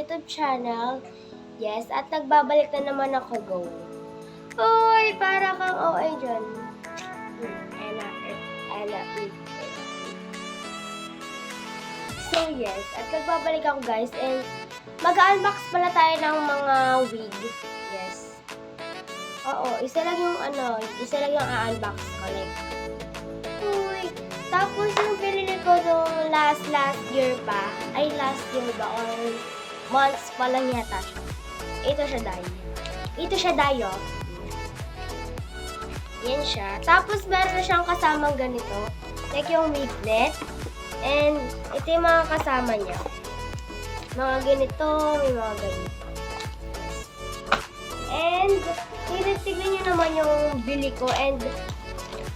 YouTube channel. Yes, at nagbabalik na naman ako, go. Uy, para kang OA dyan. Ella. So, yes, at nagbabalik ako, guys, and mag-unbox pala tayo ng mga wig. Yes. Oo, isa lang yung a-unbox ko, like, uy. Tapos yung pinili ko nung last year ba, or months pa lang yata siya. Ito siya dayo. Yan siya. Tapos meron na siyang kasamang ganito, like yung wiglet. And ito yung mga kasama niya. Mga ganito, may mga ganito. And tignan niyo naman yung bili ko, and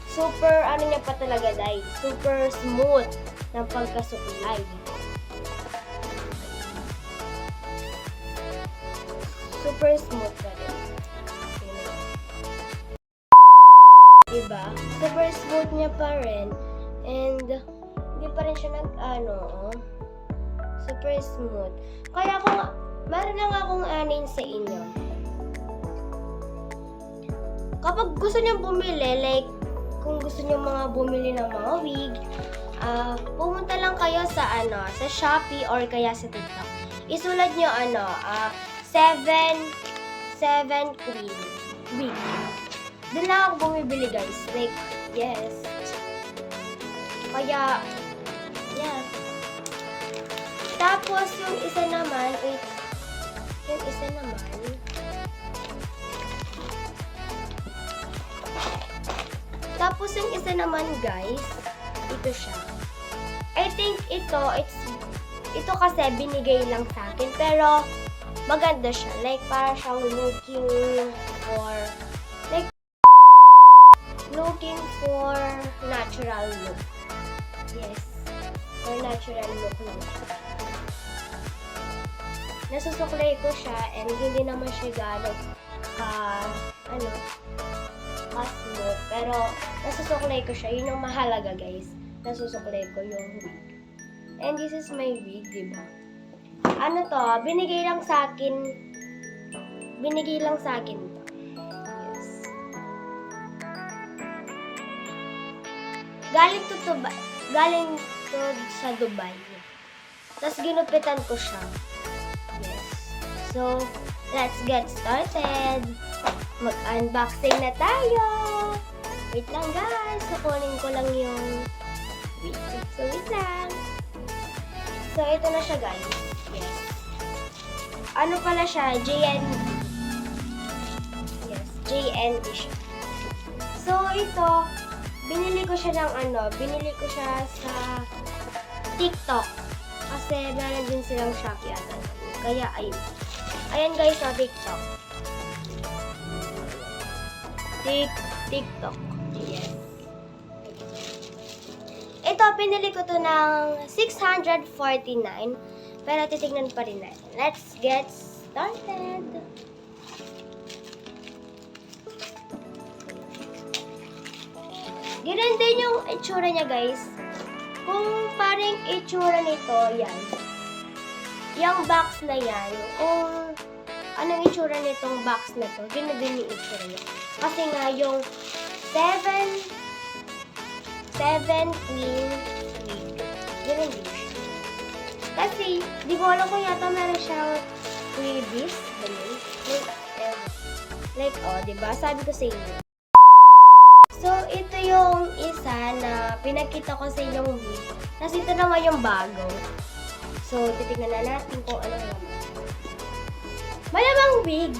super, niya pa talaga, dahil super smooth ng pagkasuklay. Super smooth pa rin. Diba? Super smooth niya pa rin. And, hindi pa rin siya super smooth. Kaya meron lang akong anin sa inyo. Kapag gusto niyo bumili, like, kung gusto niyo bumili ng mga wig, pumunta lang kayo sa Shopee or kaya sa TikTok. Isulat niyo 7 Queen wig. Doon lang ako bumibili, guys. Like, yes. Kaya, yeah. Tapos, yung isa naman, guys, ito siya. I think ito kasi binigay lang sa akin, pero maganda siya. Like, para siyang looking for natural look. Yes. For natural look lang siya. Nasusuklay ko siya, and hindi naman siya gano'n smooth. Pero, nasusuklay ko siya. Yun yung mahalaga, guys. Nasusuklay ko yung wig. And this is my wig, diba? Binigay lang sa akin to. Yes. Galing to sa Dubai. Tapos, ginupitan ko siya. Yes. So, let's get started. Mag-unboxing na tayo. Wait lang, guys. Kukunin ko lang yung wig. So, wait lang. So, ito na siya, guys. Yes. Ano pala siya? JNB. Yes, JNB siya. So, ito, binili ko siya sa TikTok. Kasi meron din silang Shopee ata. Kaya, ayun. Ayan, guys, sa TikTok. TikTok. Yes. Ito, pinili ko to ng 649. Pero titignan pa rin natin. Let's get started. Ganun din yung itsura niya, guys. Kung parang itsura nito, yan. Yung box na yan, kung anong itsura nitong box na to, ganun din yung itsura niya. Kasi nga, yung 7 Queen wig. Ganun din siya. Kasi, di ko alam kung yata meron siyang freebies. Ganun. Like, diba? Sabi ko sa inyo. So, ito yung isa na pinakita ko sa inyong wig. Tapos, ito naman yung bago. So, titignan na natin kung ano naman. Malamang wig.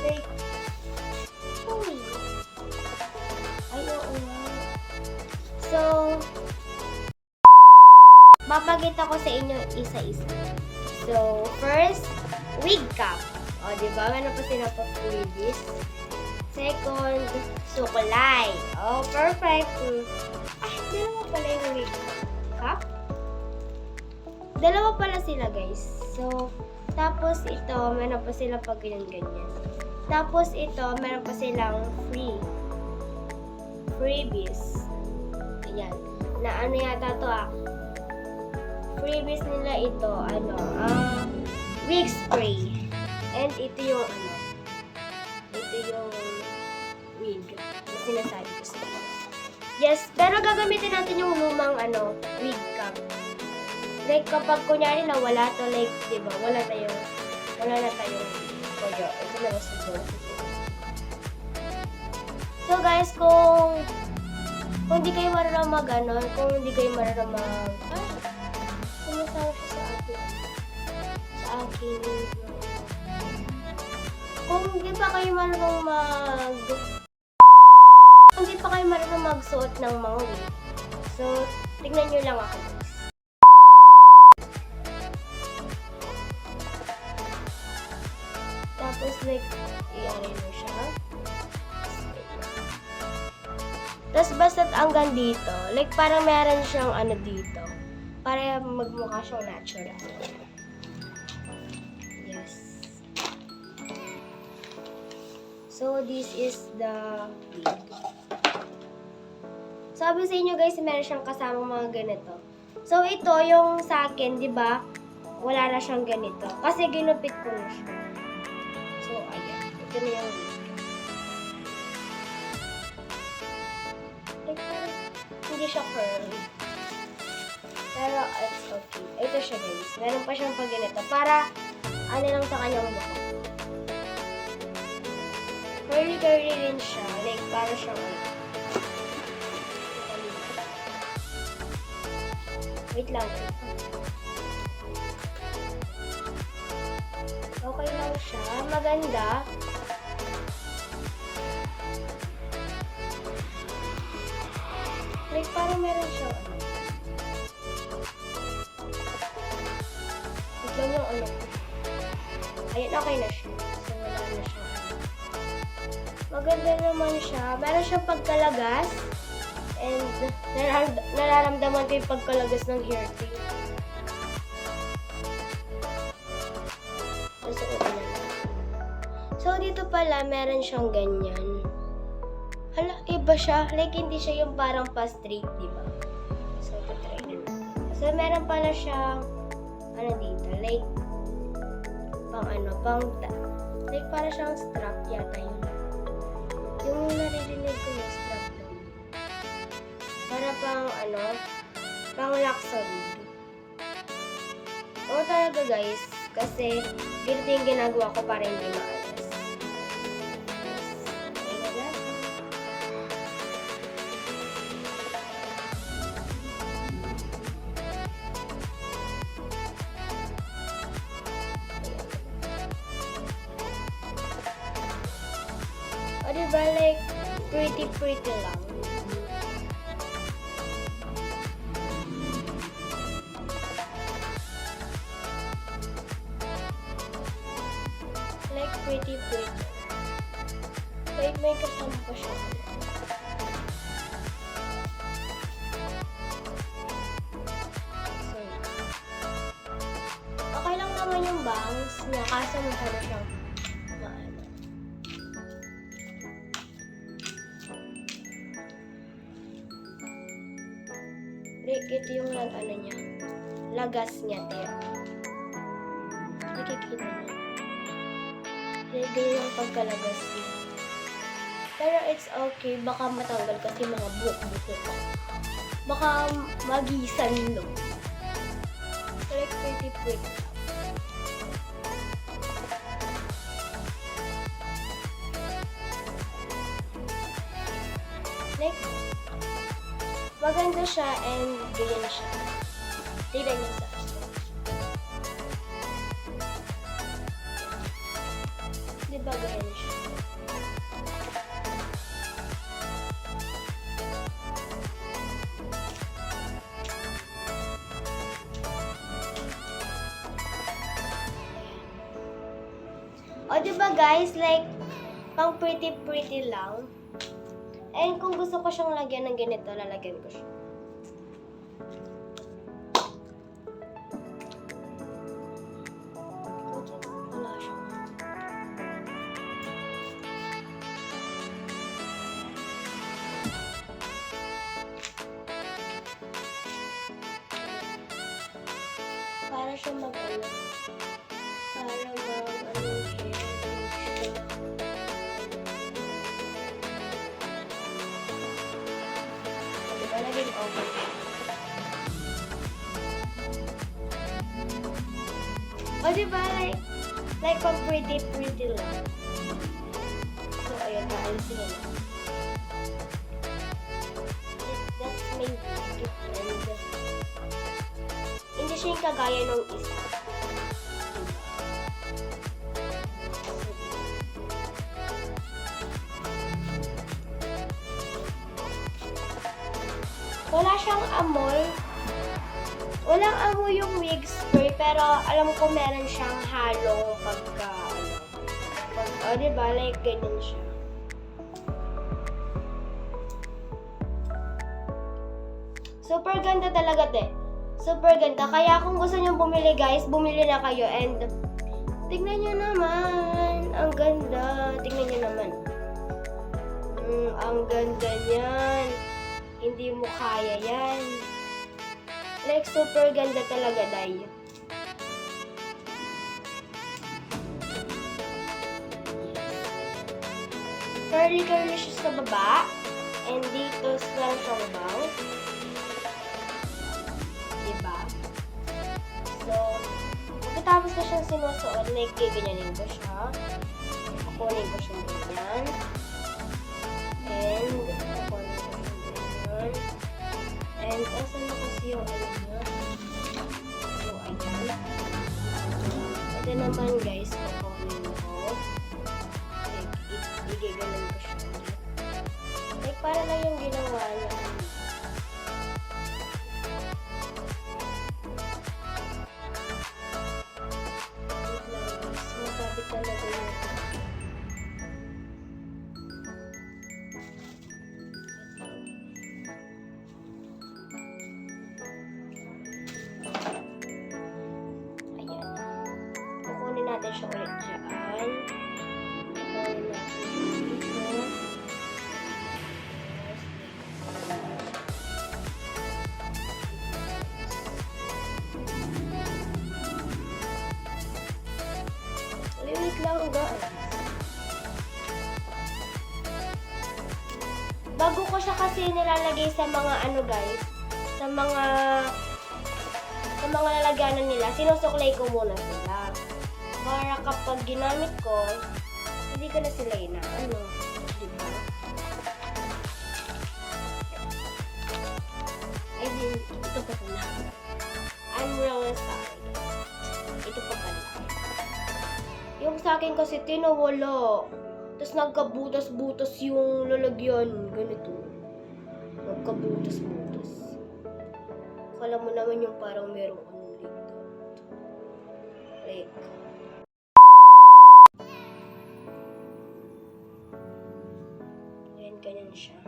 Like, uy. Ay, oo nga. So, papakita ko sa inyo isa-isa. So, first, wig cap. Diba? Meron pa sila pa freebies. Second, sukulay. Perfect. Dalawa pala yung wig cap. Dalawa pala sila, guys. So, tapos ito, meron pa sila pag ganyan-ganyan. Tapos ito, meron pa silang freebies. Ayan. Na ano yata to freebies nila ito, wig spray. And ito yung ano, ito yung wig na sinasabi ko sa inyo. Yes, pero gagamitin natin yung lumang ano, wig cap. Like kapag kunyari na wala to, like, di ba, wala na tayong koyo. Ito na lang siguro. So guys, kung hindi kayo marunong mag ano, kung hindi kayo marunong mag sumasawa siya sa akin. Kung hindi pa kayo marunong magsuot ng mga wig, so tignan nyo lang ako. Tapos like, i-arrange mo siya. Tapos basta't hanggang dito, like parang meron siyang ano dito, para magmukha siyang natural. Yes. So this is the wig. Sabi sa inyo guys, meron siyang kasamang mga ganito. So ito yung sa akin, di ba? Wala na siyang ganito. Kasi ginupit ko na siya. So ayan, ito na yung wig. Hindi siya curly. Pero it's okay. Ito siya guys. Meron pa siyang pag ganito. Para ano lang sa kanyang buhok. Curly rin siya. Like para siyang wait lang. Okay lang siya. Maganda. Like, parang meron siya. Wait lang yung ano. Ayan, okay na siya. So, wala na siya. Maganda naman siya. Meron siyang pagkalagas. And, nararamdaman ko yung pagkalagas ng hair cream. So, dito pala, meron siyang ganyan. Hala, iba siya. Like, hindi siya yung parang pa-straight, di ba? So, try na natin. So, meron pala siyang, ano dito, like, like, para siyang strap yata yun. Yung naririnig ko yung strap lang. Para pang lock sa wig. Oo talaga guys, kasi ganito yung ginagawa ko para hindi maalas. O diba, like, pretty lang. Like, pretty. Like, may kasama pa siya. So, okay lang naman yung bangs niya, kaso masyado siyang maano. Like, ito yung ano niya. Lagas niya, pero. Nakikita niya. Like, ganyan yung pagkalagas niya. Pero it's okay. Baka matanggal kasi mga buhok-buhok. Baka magisan, no? Like, pretty. Like, maganda siya and ganyan siya. Tignan niyo sa akin. Diba ganyan siya? O diba guys, like, pang pretty lang. And kung gusto ko siyang lagyan ng ganito, lalagyan ko siya. Wala siya. Para siya mag-ano. Okay. O, diba? Like pang pretty lang. So, ayun, naalisin na lang. That's my wig. And, hindi siya yung kagaya nung isa. Wala siyang amoy. Walang amoy yung wig spray, pero alam ko meron siyang halong diba? Like, ganyan siya. Super ganda talaga, Super ganda. Kaya kung gusto nyo bumili, guys, bumili na kayo. And, tignan nyo naman. Ang ganda. Tignan nyo naman. Ang ganda niyan. Hindi mo kaya yan. Like, super ganda talaga, Day. Curly siya sa baba. And dito, meron siyang bounce. Diba? So, pagkatapos na siyang sinusuot, like, ganyanin ko siya. Kukunin ko siya ganyan. And, kukunin ko siya ganyan. And, asan na kasi yung ano niya? So, ayan. Ito naman, guys, kukunin ko. Like, igagalan ko siya. Like, para lang yung ginawa niya. Masabit talaga yun. Kukunin natin siya ulit dyan. Kukunin natin dito. Wait lang, guys. Bago ko siya kasi nilalagay sa mga ano, guys. Sa mga lalagyanan nila, sinusuklay ko muna sila. Para kapag ginamit ko, hindi ko na sila inaano. Diba? Ay, ito pa pala. I'm really sorry. Ito pa pala. Yung sa akin kasi tinawala. Tapos nagkabutas-butas yung lalagyan. Ganito. Nagkabutas-butas. Akala mo naman yung parang merong ano dito. Like, ayan, ganyan siya.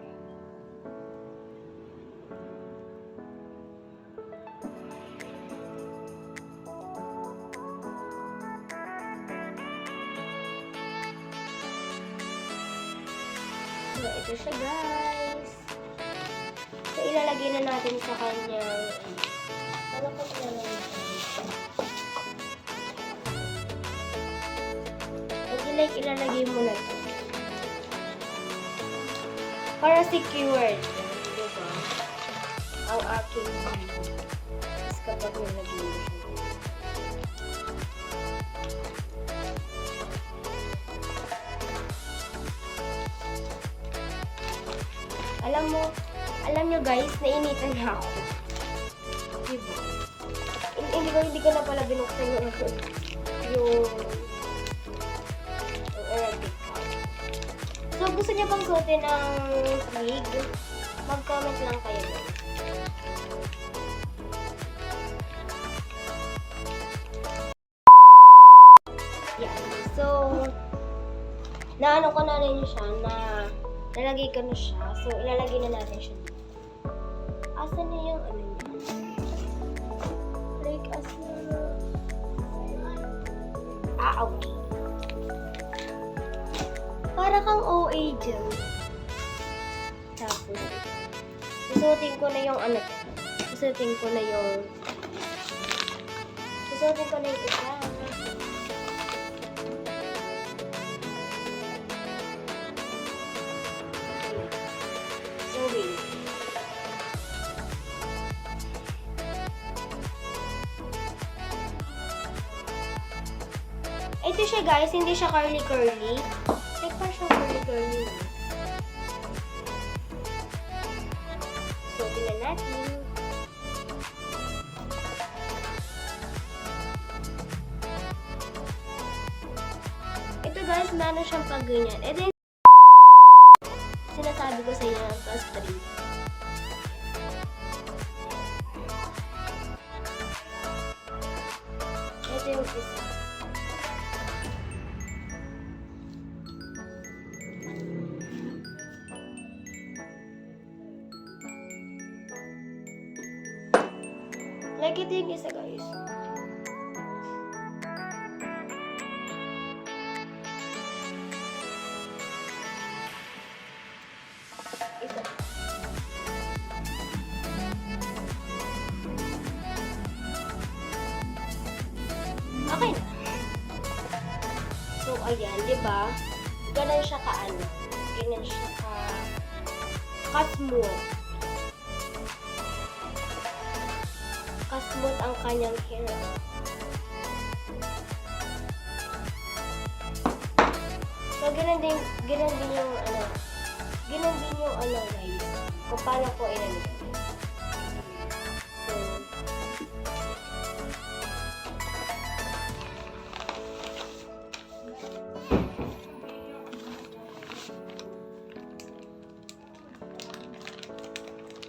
So, ito siya, guys. So, ilalagay na natin sa kanyang palakot na lang ito. And like, ilalagay mo na ito. Para secured. Diba? Ang aking is kapag nilagay mo siya. Alam nyo guys, nainitan na ako. Diba? Hindi ko na pala binuksan yung Arabic cup. So, gusto niya bang suotin ng wig? Mag-comment lang kayo guys. Yeah. So, naano ko na rin siya nalagay ko na siya. So, ilalagay na natin siya dito. Asan na yung ano niya? Like, asan na? Okay. Para kang OA dyan. Tapos, susuotin ko na yung ano. Susuotin ko na yung isa. Ito siya guys, hindi siya curly-curly. Like pa siya curly-curly. So, tingnan natin. Ito guys, meron siyang pag ganyan. Ito yung sinasabi ko sa inyo ng plus 3. Ito yung isa. Like, ito yung isa, guys. Ito. Okay na. So, ayan, di ba? Ganun siya ka-ano. Ganun siya ka-smooth. Ka-smooth ang kanyang hair. So, ganun din yung guys. Kung paano ko inanito. So,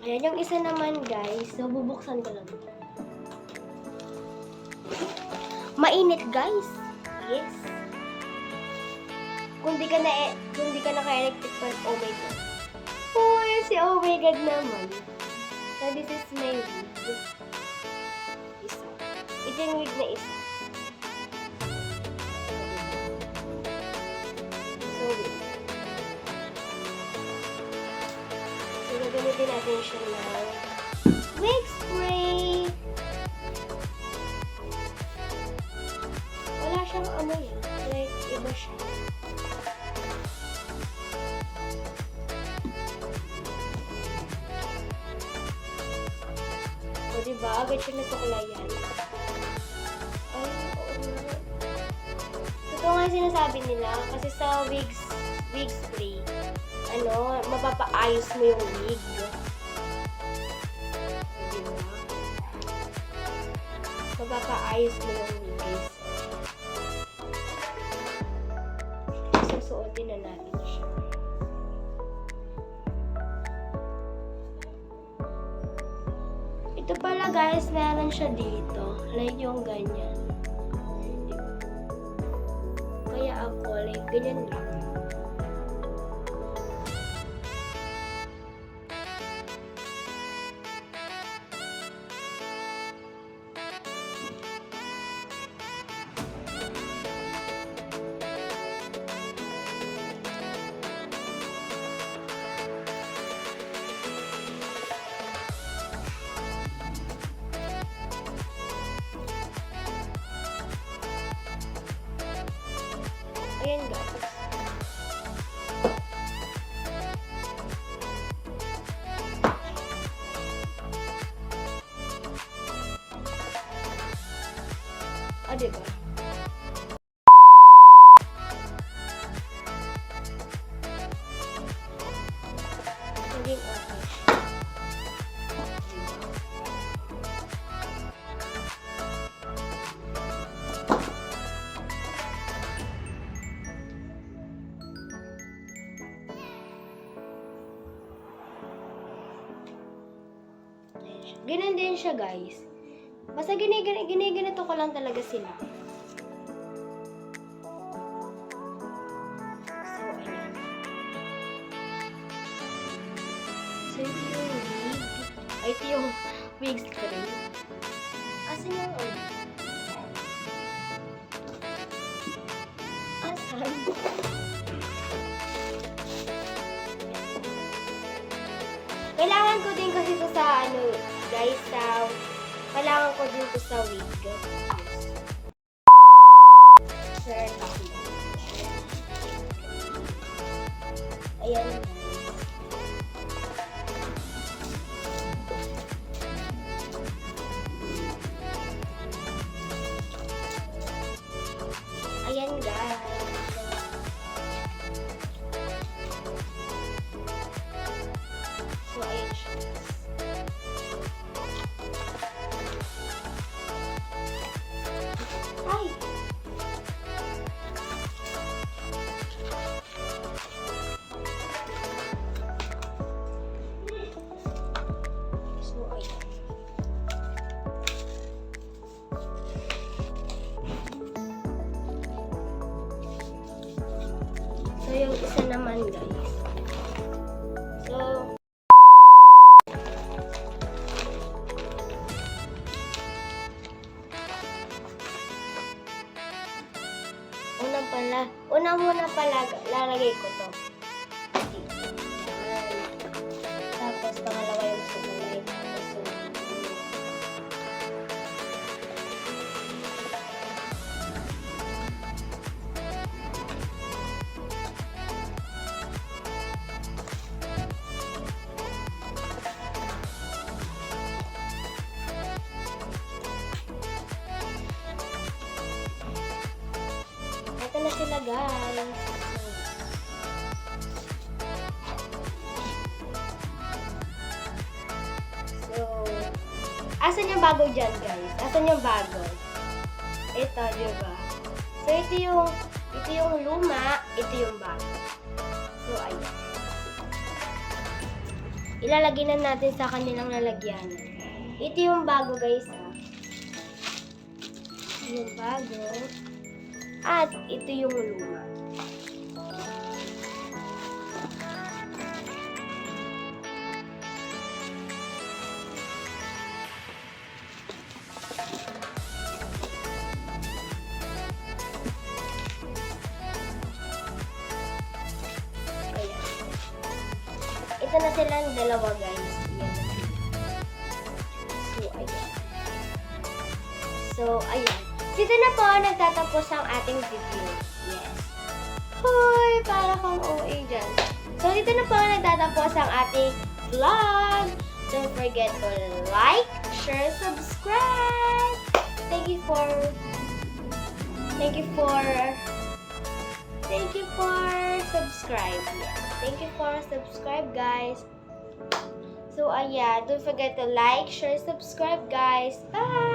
ayan, yung isa naman guys. So, bubuksan ko lang. Mainit guys. Yes. Kung di ka naka-electric fan, oh my god. Oh, yan si oh my god naman. So, this is my wig. Isa. Ito yung wig na isa. So, wig. So, gagamitin natin siya ng wig spray. Wala siyang amoy. Like, iba siya. O, diba? Agad siya nasuklayan. Ay, oo nga. Ito nga sinasabi nila. Kasi sa wig spray, mapapaayos mo yung wig. Diba? Mapapaayos mo yung wig, guys. Susuotin na natin siya. Ito pala guys, meron siya dito. Like yung ganyan. Kaya ako, like ganyan lang. Ayan guys. Diba? Naging okay. Ganun din siya guys. Basta giniganito ko lang talaga sila. So, ayan. So, ito yung wig. Ay, ito yung wig spray. Asan yung wig? Asan? Kailangan ko din kasi ito sa guys, kailangan ko din ito sa wig. Sir, ayan. Ayan isa naman, guys. So, una muna pala, lalagay ko to. Yan. Tapos, pangalawa yung sukulay. So, ito na sila, guys. So, asan yung bago dyan, guys? Asan yung bago? Ito, diba? So, ito yung luma, ito yung bago. So, ayan. Ilalagay na natin sa kanilang lalagyan. Ito yung bago, guys, ha? Ito yung bago. At ito yung luma. Ayan. Ito na silang dalawa, guys. Ayan na sila. So, ayan. So, ayan. Dito na po nagtatapos ang ating video. Yes. Hoy! Para kang OA dyan. So, dito na po nagtatapos ang ating vlog. Don't forget to like, share, subscribe. Thank you for subscribe. Yes. Thank you for subscribe, guys. So, ayan. Don't forget to like, share, subscribe, guys. Bye!